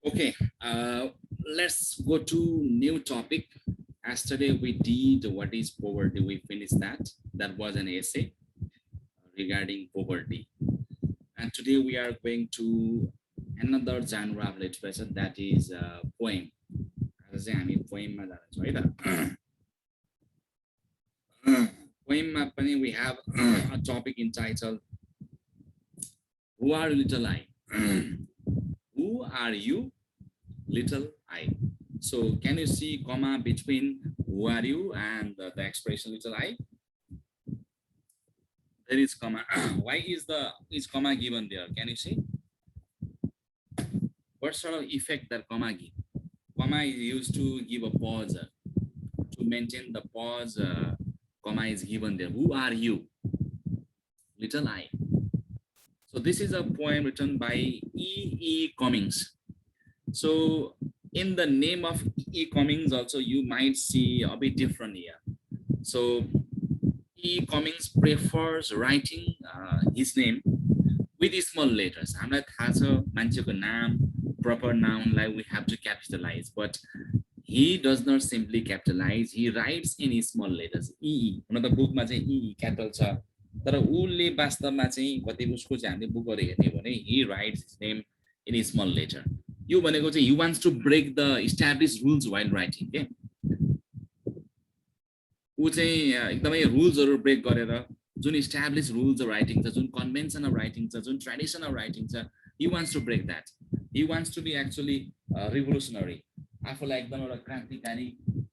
Okay, let's go to new topic. Yesterday we did what is poverty. We finished that. That was an essay regarding poverty. And today we are going to another genre of literature, that is poem. As हामी पोइममा जान्छौँ है त पोइममा पनि we have a topic entitled Who are you, little I? Who are you, little I? So can you see comma between who are you and the expression little I? There is comma. Why is comma given there? Can you see? What sort of effect that comma gives? Comma is used to give a pause. To maintain the pause, comma is given there. Who are you, little I? So this is a poem written by E. Cummings. So in the name of E. Cummings also you might see a bit different here. So E. Cummings prefers writing his name with small letters. हामीलाई थाहा छ मान्छेको नाम, proper noun like we have to capitalize, but he does not simply capitalize, he writes in small letters. E हुन त बुकमा चाहिँ E capital छ, तर उले वास्तवमा चाहिँ कति उसको चाहिँ हामीले बुकहरु हेर्ने भने he writes his name in a small letter. यो भनेको चाहिँ he wants to break the established rules while writing के उ चाहिँ एकदमै रुल्सहरु ब्रेक गरेर जुन established rules of writing छ, जुन convention of writing छ, जुन tradition of writing छ, he wants to break that. He wants to be actually revolutionary. आफूलाई एकदम एउटा क्रान्तिकारी,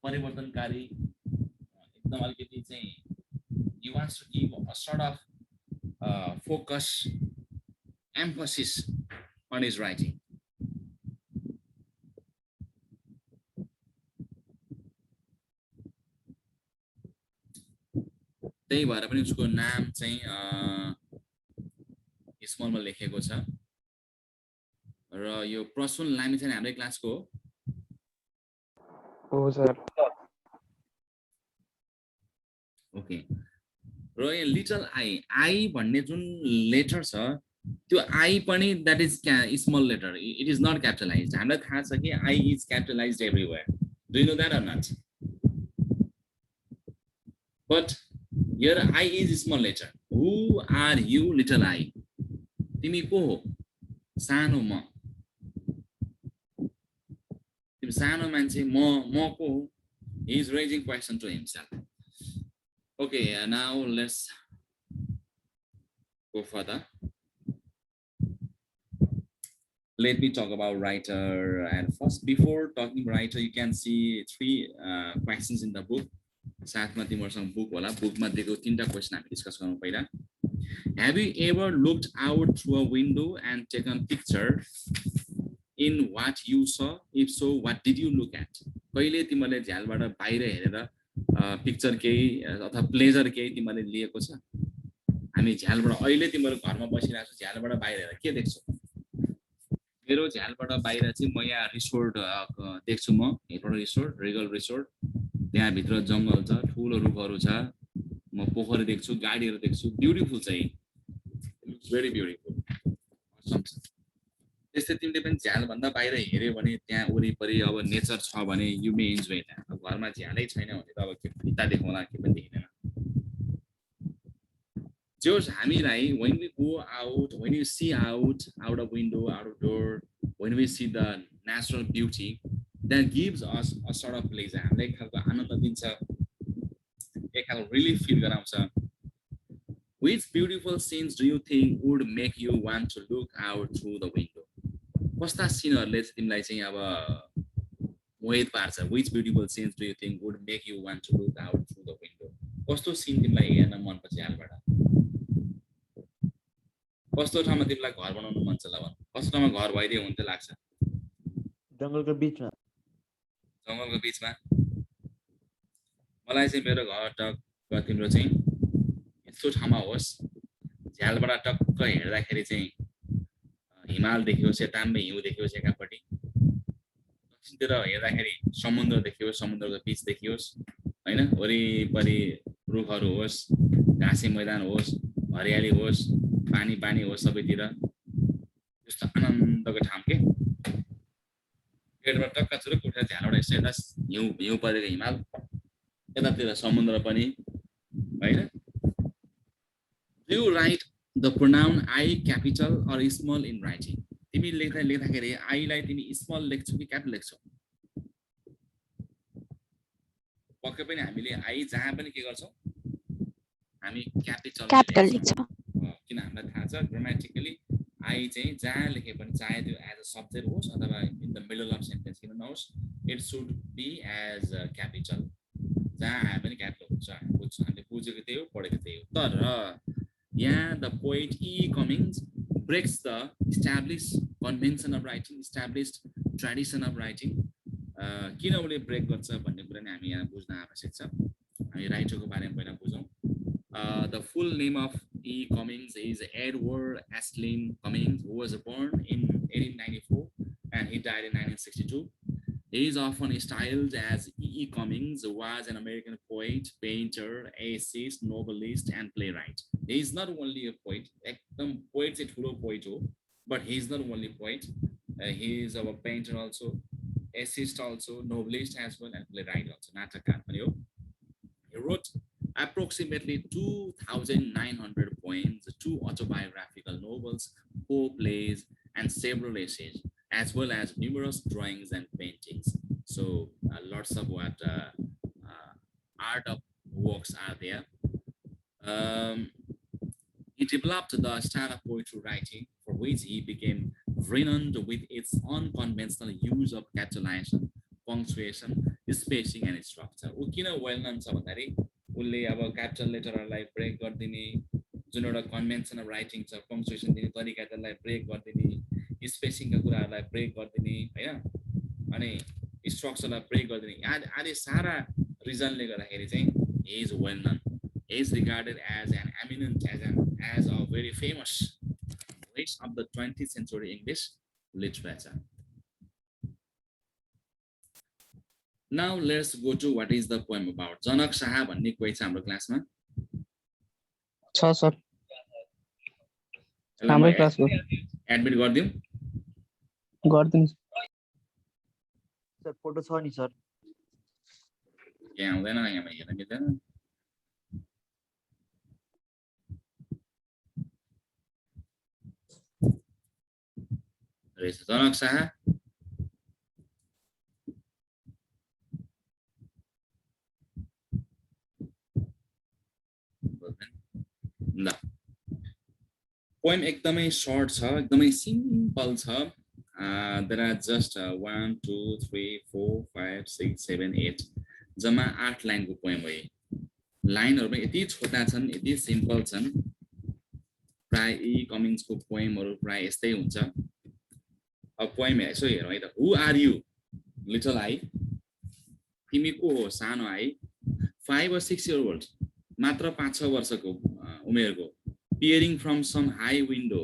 परिवर्तनकारी, एकदम अलिकति चाहिँ he wants to give a sort of focus, emphasis on his writing. त्यही भएर पनि उसको नाम चाहिँ स्मलमा लेखेको छ र यो प्रसुन लामी चाहिँ हाम्रै क्लासको हो सर. ओके र यो लिटल आई भन्ने जुन लेटर छ त्यो आई पनि that is small letter, it is not capitalized. हामीलाई थाहा छ कि I is capitalized everywhere. Do you know that or not? But here I is small letter. Who are you, little I? तिमी को हो? सानो म. तिमी सानो मान्छे, म को हो? He is raising question to himself. Okay, now let's go further. Let me talk about writer. And first, before talking writer, you can see three questions in the book. साथमा तिमीहरुसँग बुक होला, बुकमा दिएको तीनटा क्वेशन हामी discuss गरौँ पहिला. Have you ever looked out through a window and taken picture in what you saw? If so, what did you look at? कहिले तिमीले झ्यालबाट बाहिर हेरेर पिक्चर केही अथवा प्लेजर केही तिमीले लिएको छ? हामी झ्यालबाट अहिले तिमीहरु घरमा बसिरहेको छौ, झ्यालबाट बाहिर हेरेर के देख्छौ? मेरो झ्यालबाट बाहिर चाहिँ म यहाँ रिसोर्ट देख्छु. म हेरबाट रिसोर्ट, रिगल रिसोर्ट. त्यहाँ भित्र जंगल छ, ठूलो रुखहरु छ, म पोखरी देख्छु, गाडीहरु देख्छु. ब्युटीफुल चाहिँ, इट्स भेरी ब्युटीफुल. त्यस्तै तिमीले पनि झ्याल भन्दा बाहिर हेर्यो भने त्यहाँ वरिपरि अब नेचर छ भने यु मे इन्जोय द्याट. अब घरमा झ्यालै छैन भने त अब के फिता देखाउला के पनि देख्दैन. Just हामीलाई when we go out, when you see out a window, out of door, when we see the natural beauty, that gives us a sort of pleasure. हामीलाई एक खालको आनन्द दिन्छ, एक खालको रिलिफ फिल गराउँछ. Which beautiful scenes do you think would make you want to look out through the window? कस्ता सिनहरुले तिमीलाई चाहिँ अब मोहित पार्छ? Which beautiful scenes do you think would make you want to look out through the window? कस्तो scene तिमीलाई हेर्न मन पर्छ झ्यालबाट? कस्तो ठाउँमा तिमीलाई घर बनाउन मन छ ल भन? कस्तो ठाउँमा घर भइदिए हुन्थ्यो लाग्छ? जंगलको बीचमा. जंगलको बीचमा. मलाई चाहिँ मेरो घर टक्क तिम्रो चाहिँ यस्तो ठाउँमा होस्, झ्यालबाट टक्क हेर्दाखेरि चाहिँ हिमाल देखियोस्, यताम्बे हिउँ देखियोस् एकापट्टि, दक्षिणतिर हेर्दाखेरि समुद्र देखियोस्, समुद्रको बीच देखियोस् हैन, वरिपरि रुखहरु होस्, घाँसे मैदान होस्, हरियाली होस्, पानी होस् सबैतिर. यस्तो आनन्दको ठाउँ के गेटमा टक्क चुरुक उठेर झ्यालबाट यसो हेर्दा हिउँ परेको हिमाल यतातिर समुद्र पनि होइन you write the pronoun I capital or small in writing तिमी लेख्दाखेरि I लाई तिमी स्मल लेख्छौ कि क्यापिटल लेख्छौ पक्कै पनि हामीले I जहाँ पनि के गर्छौं हामी क्यापिटल लेख्छौं किन हामीलाई थाहा छ ग्रामेटिकली I चाहिँ जहाँ लेखे पनि चाहे त्यो एज अ सब्जेक्ट होस् अथवा in the middle of sentence किन नहोस् it should be as a capital जहाँ आए पनि क्यापिटल हुन्छ हामीले बुझेको त्यही हो पढेको त्यही हो तर यहाँ the poet E. Cummings breaks the established convention of writing, established tradition of writing. किन उसले ब्रेक गर्छ भन्ने कुरा नै हामी यहाँ बुझ्न आवश्यक छ हामी राइटरको बारेमा पहिला बुझौँ The full name of E. Cummings is Edward Astlin Cummings, who was born in 1894 and he died in 1962. He is often styled as E. Cummings, who was an American poet, painter, essayist, novelist, and playwright. He is not only a poet, the poet is a poet, but he is not only poet. He is a painter also, essayist also, novelist as well, and playwright also. He wrote approximately 2,900 poems, 2 autobiographical novels, 4 plays, and several essays, as well as numerous drawings and paintings. So lots of art of works are there. He developed the style of poetry writing for which he became renowned with its unconventional use of capitalization, punctuation, spacing, and structure. किन well known छ भन्दाखेरि उसले अब capital लेटरहरूलाई brake गरिदिने जुन एउटा convention of writing छ पङ्क्चुएसन दिने तरिका त्यसलाई ब्रेक गरिदिने स्पेसिङका कुराहरूलाई ब्रेक गरिदिने हैन अनि स्ट्रक्चरलाई ब्रेक गरिदिने आदि सारा रिजनले गर्दाखेरि चाहिँ he is well known. He is regarded as an eminent as a very famous voice of the 20th century English literature. Now let's go to what is the poem about. Janak Saha भन्ने कोही छ हाम्रो क्लासमा छ sir हाम्रो क्लासको admit गर्दियौ sir photo छ नि सर यहाँ हुँदैन यहाँ हेर्न मिल्दैन रहेछ जनक शाह ल पोएम एकदमै सर्ट छ एकदमै सिम्पल छ there are just 1 2 3 4 5 6 7 8 जम्मा 8 लाइनको पोएम हो लाइनहरु पनि यति छोटा छन् यति सिम्पल छन् प्राय ई कमिङ्सको पोएमहरु प्राय यस्तै हुन्छ अब पोएम यसो हेरौँ है त हु आर यु लिटल आई तिमी को हो सानो आई 5 or 6 year old मात्र 5-6 वर्षको उमेरको peering from some high window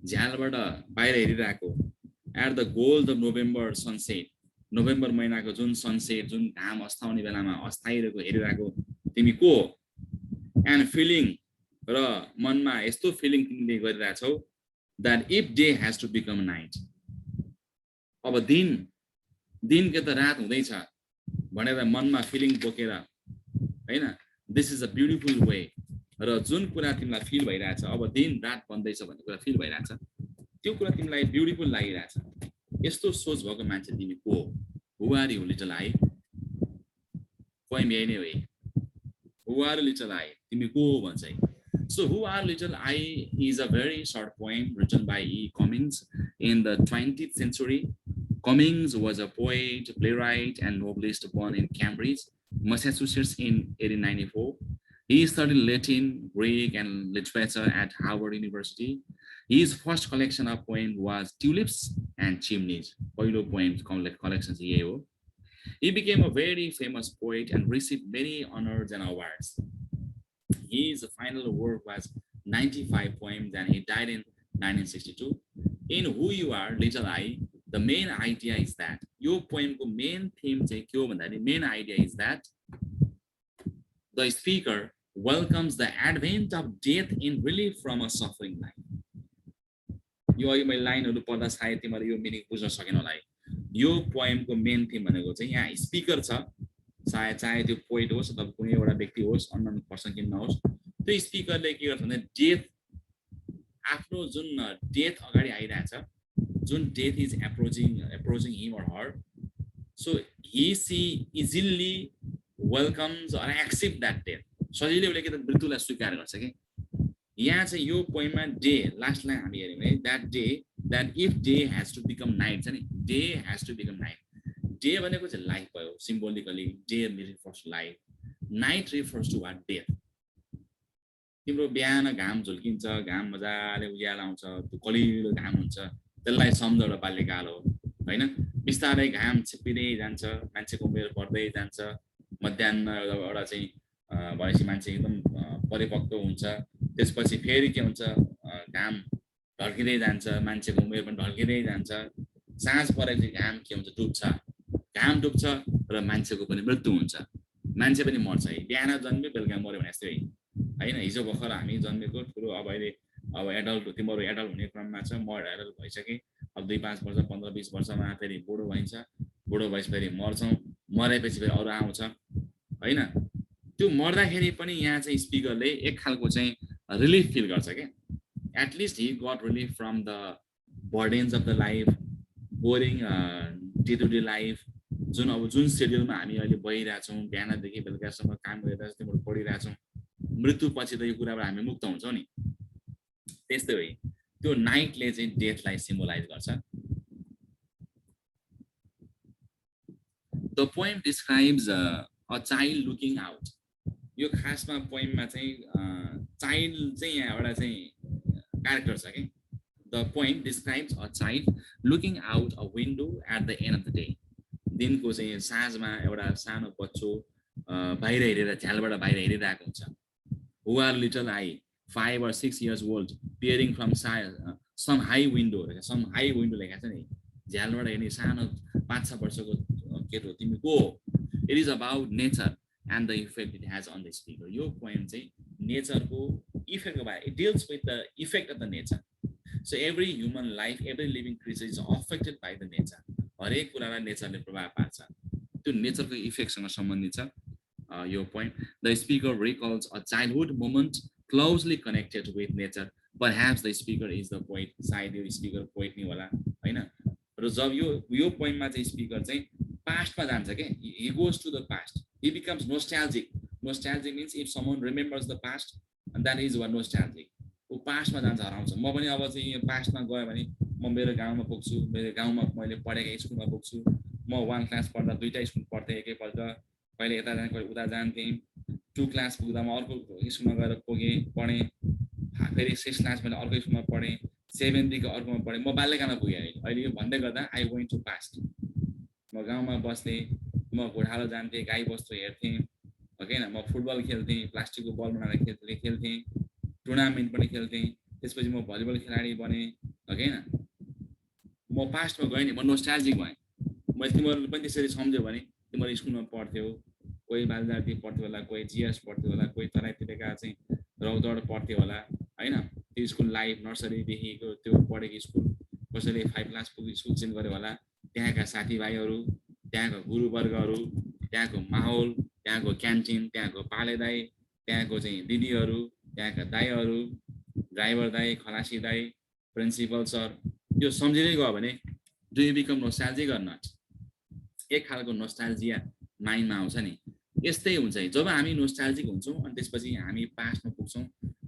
झ्यालबाट बाहिर हेरिरहेको at the gold of November sunset November महिनाको जुन सनसेट जुन घाम अस्ताउने बेलामा अस्ताइरहेको हेरिरहेको तिमी को and feeling र मनमा यस्तो फिलिङ तिमीले गरिरहेछौ that if day has to become night अब दिन के त रात हुँदैछ भनेर मनमा फिलिङ बोकेर हैन this is a beautiful way र जुन कुरा तिमीलाई फिल भइरहेछ अब दिन रात बन्दैछ भन्ने कुरा फिल भइरहेछ त्यो कुरा तिमीलाई ब्युटिफुल लागिरहेछ यस्तो सोच भएको मान्छे तिमी को who are you little I poem यही नै हो हु आर लिटल आई तिमी को भन्छ so who are little I is a very short poem written by E. Cummings in the 20th century. Cummings was a poet, playwright, and novelist born in Cambridge, Massachusetts in 1894. He studied Latin, Greek, and literature at Harvard University. His first collection of poems was Tulips and Chimneys. पहिलो poems collections यही हो. He became a very famous poet and received many honors and awards. His final work was 95 poems and he died in 1962. In Who You Are, Little I, the main idea is that your poem ko main theme चाहिँ के हो भन्दाखेरि main idea is that the speaker welcomes the advent of death in relief from a suffering life. यो अघि मैले लाइनहरु पढ्दा सायद तिमीले यो मिनिङ बुझ्न सकेन होला है यो पोएमको मेन थिम भनेको चाहिँ यहाँ स्पिकर छ, चाहे त्यो पोइट होस् अथवा कुनै एउटा व्यक्ति होस्, अननोन पर्सन किन नहोस्, त्यो स्पिकरले के गर्छ भने डेथ, आफ्नो जुन डेथ अगाडि आइरहेछ, जुन death is approaching him or her, so she easily welcomes or accept that death, सजिलै उसले के त मृत्युलाई स्वीकार गर्छ कि। यहाँ चाहिँ यो पोइममा डे लास्टलाई हामी हेऱ्यौँ भने that if day has to become night छ नि, day has to become night, day भनेको चाहिँ लाइफ भयो symbolically, day refers to life, night refers to what death. तिम्रो बिहान घाम झुल्किन्छ, घाम मजाले उज्यालो आउँछ, त्यो कलिलो घाम हुन्छ, त्यसलाई सम्झ एउटा बाल्यकाल हो होइन। बिस्तारै घाम छिप्पिँदै जान्छ, मान्छेको उमेर बढ्दै जान्छ, मध्याह्न एउटा चाहिँ भएपछि मान्छे एकदम परिपक्व हुन्छ, त्यसपछि फेरि के हुन्छ, घाम ढल्किँदै जान्छ, मान्छेको उमेर पनि ढल्किँदै जान्छ, साँझ परेपछि घाम के हुन्छ, डुब्छ, घाम डुब्छ र मान्छेको पनि मृत्यु हुन्छ, मान्छे पनि मर्छ है, बिहान जन्म्यो बेलुका मऱ्यो भने जस्तै होइन। हिजो भर्खर हामी जन्मेको ठुलो अब अहिले अब एडल्ट, तिम्रो एडल्ट हुने क्रममा छ, म एडल्ट भइसकेँ, अब 2-5 वर्ष 15-20 वर्षमा फेरि बुढो भइन्छ, बुढो भएपछि फेरि मर्छौँ, मरेपछि फेरि अरू आउँछ होइन। त्यो मर्दाखेरि पनि यहाँ चाहिँ स्पिकरले एक खालको चाहिँ रिलिफ फिल गर्छ क्या, at least he got relief from the burdens of the life, boring day to day life, जुन सेड्युलमा हामी अहिले बहिरहेछौँ, बिहानदेखि बेलुकासम्म काम गरिरहेछौँ, त्योबाट पढिरहेछौँ, मृत्यु पछि त यो कुराबाट हामी मुक्त हुन्छौँ नि। त्यस्तै हो, त्यो नाइटले चाहिँ डेथलाई सिम्बोलाइज गर्छ। The poem describes a child looking out, यो खासमा पोएममा चाहिँ चाइल्ड चाहिँ यहाँ एउटा चाहिँ क्यारेक्टर छ कि। The poem describes a child looking out a window at the end of the day, दिनको चाहिँ साँझमा एउटा सानो बच्चो बाहिर हेरेर, झ्यालबाट बाहिर हेरिरहेको हुन्छ। Who are little I, 5 or 6 years old, peering from some high window, some high window लेखेको छ नि, झ्यालबाट हेर्ने सानो 5-6 वर्षको केटो तिमी को हो। It is about nature and the effect it has on the speaker. यो पोएम चाहिँ नेचरको इफेक्टको बारे, it deals with the effect of the nature. So every human life, every living creature is affected by the nature. हरेक कुरालाई नेचरले प्रभाव पार्छ, त्यो नेचरको इफेक्टसँग सम्बन्धित छ यो poem. The speaker recalls a childhood moment closely connected with nature. Perhaps the speaker is the poet. सायद यो स्पिकर पोइट नै होला हैन। र जब यो पोइममा चाहिँ स्पिकर चाहिँ पास्टमा जान्छ के, he goes to the past, he becomes nostalgic. Nostalgic means if someone remembers the past, and that is what nostalgic. उ पास्टमा जान्छ, हराउँछ। म पनि अब चाहिँ पास्टमा गयो भने म मेरो गाउँमा पुग्छु, मेरो गाउँमा मैले पढेको स्कुलमा पुग्छु। म 1 क्लास पढ्दा 2टा स्कुल पढ्थेँ एकैपल्ट, कहिले यता जाने कहिले उता जान्थेँ। 2 क्लास पुग्दा म अर्को स्कुलमा गएर पुगेँ, पढेँ, फेरि 6 क्लास मैले अर्को स्कुलमा पढेँ, 7देखि अर्कोमा पढेँ, म बाल्यकालमा पुगेँ। अहिले यो भन्दै गर्दा आई गोइङ टु पास्ट। म गाउँमा बस्थेँ, म घोडालो जान्थेँ, गाई बस्तु हेर्थेँ ओके न, म फुटबल खेल्थेँ, प्लास्टिकको बल बनाएर खेल्थेँ, टुर्नामेन्ट पनि खेल्थेँ, त्यसपछि म भलिबल खेलाडी बनेँ ओके न। म पास्टमा गएँ नि, म नोस्टाल्जिक भएँ। मैले तिमीहरूले पनि त्यसरी सम्झ्यो भने तिमीहरू स्कुलमा पढ्थ्यौ, कोही बालजाती पढ्थ्यो होला, कोही जिएस पढ्थ्यो होला, कोही तराईतिरका चाहिँ रौतहट पढ्थ्यो होला होइन। त्यो स्कुल लाइफ नर्सरीदेखिको त्यो पढेको स्कुल, कसैले 5 क्लास पुगेर स्कुल चेन्ज गर्यो होला, त्यहाँका साथीभाइहरू, त्यहाँको गुरुवर्गहरू, त्यहाँको माहौल, त्यहाँको क्यान्टिन, त्यहाँको पाले दाई, त्यहाँको चाहिँ दिदीहरू, त्यहाँका दाईहरू, ड्राइभर दाई, खलासी दाई, प्रिन्सिपल सर, यो सम्झिँदै गयो भने do you become nostalgic or not, एक खालको नोस्टाल्जिया माइन्डमा आउँछ नि। यस्तै हुन्छ जब हामी नोस्टाल्जिक हुन्छौँ अनि त्यसपछि हामी पास्टमा पुग्छौँ।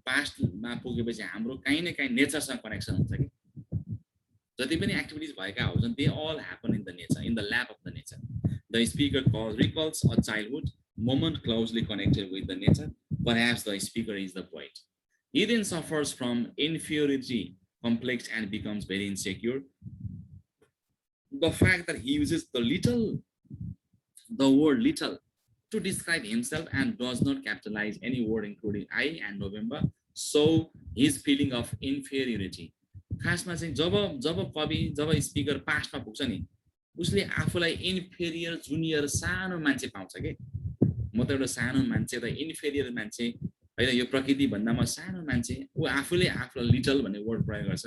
पास्टमा पुगेपछि हाम्रो काहीँ न काहीँ नेचरसँग कनेक्सन हुन्छ कि। जति पनि एक्टिभिटिज भएका हुन्छन् they all happen in the nature, in the lab of the nature. The speaker recalls a childhood moment closely connected with the nature. Perhaps the speaker is the poet. He then suffers from inferiority complex and becomes very insecure. The fact that he uses the word little to describe himself and does not capitalize any word including I and November, so his feeling of inferiority. खासमा चाहिँ जब कवि, जब speaker पास्टमा पुग्छ नि, उसले आफूलाई inferior, junior, सानो मान्छे पाउँछ के। म त एउटा सानो मान्छे, त इन्फेरियर मान्छे हैन, यो प्रकृति भन्दा म सानो मान्छे। ऊ आफूले आफूलाई लिटल भन्ने वर्ड प्रयोग गर्छ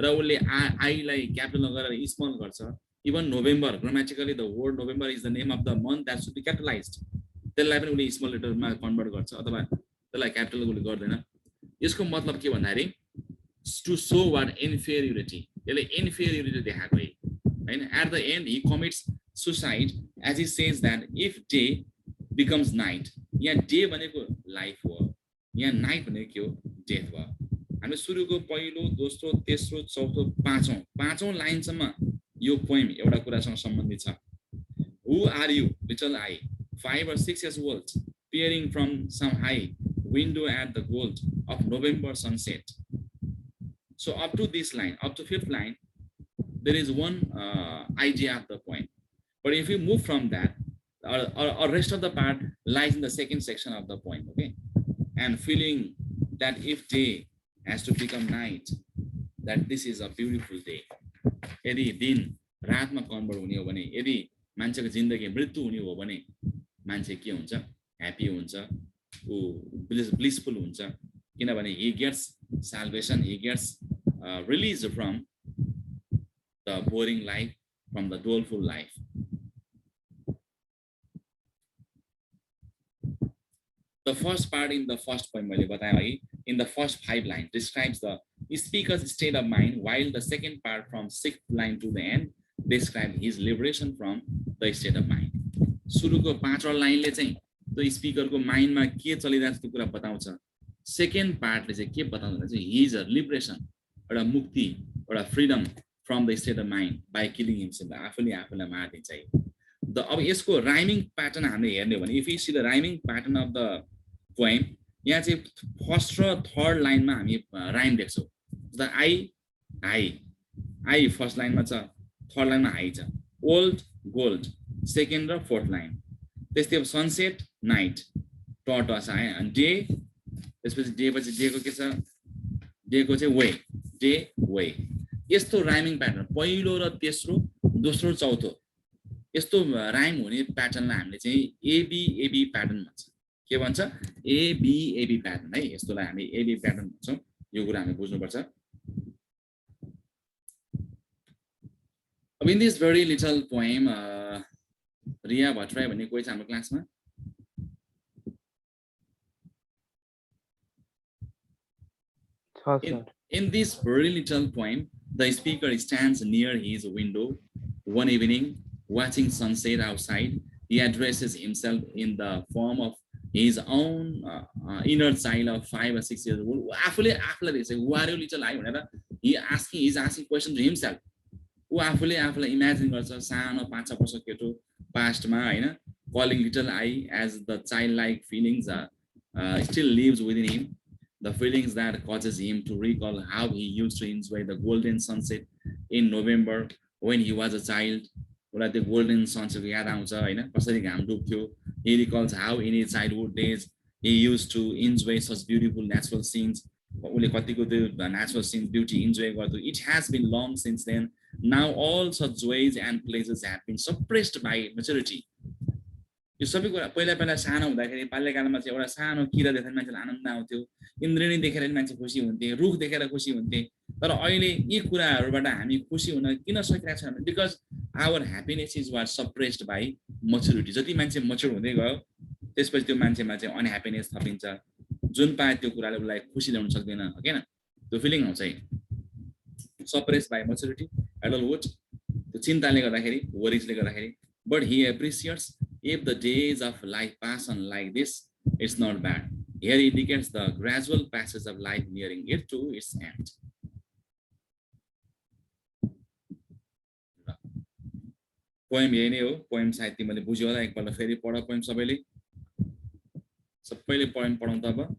र उसले आईलाई क्यापिटल नगरेर स्मल गर्छ Even November, grammatically the word November is the name of the month that should be capitalized. त्यसलाई पनि उले स्मल लेटरमा कन्भर्ट गर्छ अथवा त्यसलाई क्यापिटल उले गर्दैन. यसको मतलब के भन्दाखेरि to show what inferiority. यसले inferiority देखाएको है हैन. At the end he commits suicide as he says that if day becomes night. यहाँ डे भनेको लाइफ हो, यहाँ नाइट भनेको के हो, डेथ हो. हामी सुरुको पहिलो दोस्रो तेस्रो चौथो पाँचौं लाइनसम्म यो पोएम एउटा कुरासँग सम्बन्धित छ. Who are you, little I, 5 or 6 years old, peering from some high window at the gold of November sunset. So up to this line, up to 5th line, there is one idea of the poem. But if you move from that, or rest of the part lies in the second section of the poem, okay? And feeling that if day has to become night, that this is a beautiful day. यदि दिन रातमा convert हुने हो भने, यदि मान्छेको जिन्दगी मृत्यु हुने हो भने मान्छे के हुन्छ, ह्यापी हुन्छ, ऊ ब्लिसफुल हुन्छ, किनभने he gets salvation, he gets released from the boring life, from the doleful life. The first part in the first poem, in the first 5 lines, describes the speaker's state of mind, while the second part from 6th line to the end describes his liberation from the state of mind. सुरुको 5 लाइनले चाहिँ त्यो स्पिकरको माइन्डमा के चलिरहेको त्यो कुरा बताउँछ. Second पार्टले चाहिँ के बताउँछ भने चाहिँ हिज लिबरेसन, एउटा मुक्ति, एउटा freedom from the state of mind by killing himself, आफूले आफूलाई मार्दिन्छ है. अब यसको राइमिङ प्याटर्न हामीले हेर्ने हो भने, if you see the rhyming pattern of the poem, यहाँ चाहिँ फर्स्ट र थर्ड लाइनमा हामी राइम देख्छौँ. द आई फर्स्ट लाइनमा छ, थर्ड लाइनमा हाई छ. ओल्ड गोल्ड सेकेन्ड र फोर्थ लाइन. त्यस्तै अब सनसेट नाइट टस आयो. अनि डे, त्यसपछि डे पछि डेको के छ, डेको चाहिँ वे, डे वे. यस्तो राइमिङ प्याटर्न पहिलो र तेस्रो, दोस्रो चौथो यस्तो राइम हुने प्याटर्नलाई हामीले चाहिँ एबी प्याटर्न भन्छ. के भन्छ, एबी प्याटर्न है. यस्तोलाई हामी एबी प्याटर्न भन्छौँ. यो कुरा हामी बुझ्नुपर्छ. अब in this very little poem, Riya Bhattarai भन्ने कोही छ हाम्रो क्लासमा? In this very little poem, the speaker stands near his window one evening, watching sunset outside. He addresses himself in the form of his own inner child of 5 or 6 years old. आफूले देख्छ, who are you little I भनेर he is asking question to himself. ऊ आफूले आफूलाई imagine गर्छ, सानो 5-6 वर्ष केटो पास्टमा हैन, calling little I as the childlike feelings still lives within him. The feelings that causes him to recall how he used to enjoy the golden sunset in November when he was a child. The golden sunset याद आउँछ हैन, कसरी घाम डुब्थ्यो. He recalls how in his childhood days he used to enjoy such beautiful natural scenes. उले कतिको त्यो natural scenes beauty enjoy गर्थ्यो. It has been long since then. Now all such joys and pleasures have been suppressed by maturity. यो सबै कुरा पहिला सानो हुँदाखेरि बाल्यकालमा चाहिँ एउटा सानो किरा देख्दा मान्छेलाई आनन्द आउँथ्यो, इन्द्रेणी देखेर मान्छे खुसी हुन्थे, रुख देखेर खुसी हुन्थे. तर अहिले यी कुराहरूबाट हामी खुसी हुन किन सकिरहेको छैन? Because our happiness is what suppressed by maturity. जति मान्छे मच्योर हुँदै गयो त्यसपछि त्यो मान्छेमा चाहिँ अनह्याप्पिनेस थपिन्छ. जुन पाए त्यो कुराले उसलाई खुसी ल्याउन सक्दैन, हैन? त्यो फिलिङ आउँछ है, सप्रेस्ड बाई मच्युरिटी, एडल्टहुड, त्यो चिन्ताले गर्दाखेरि, वरिजले गर्दाखेरि. But he appreciates if the days of life pass on like this, it's not bad. Here indicates the gradual passage of life nearing it to its end. Poem यही नै हो. Poem साहित्य मैले बुझ्यो होला. एकपल्ट फेरि पढ पोएम सबैले. सबैले पोएम पढौँ त अब.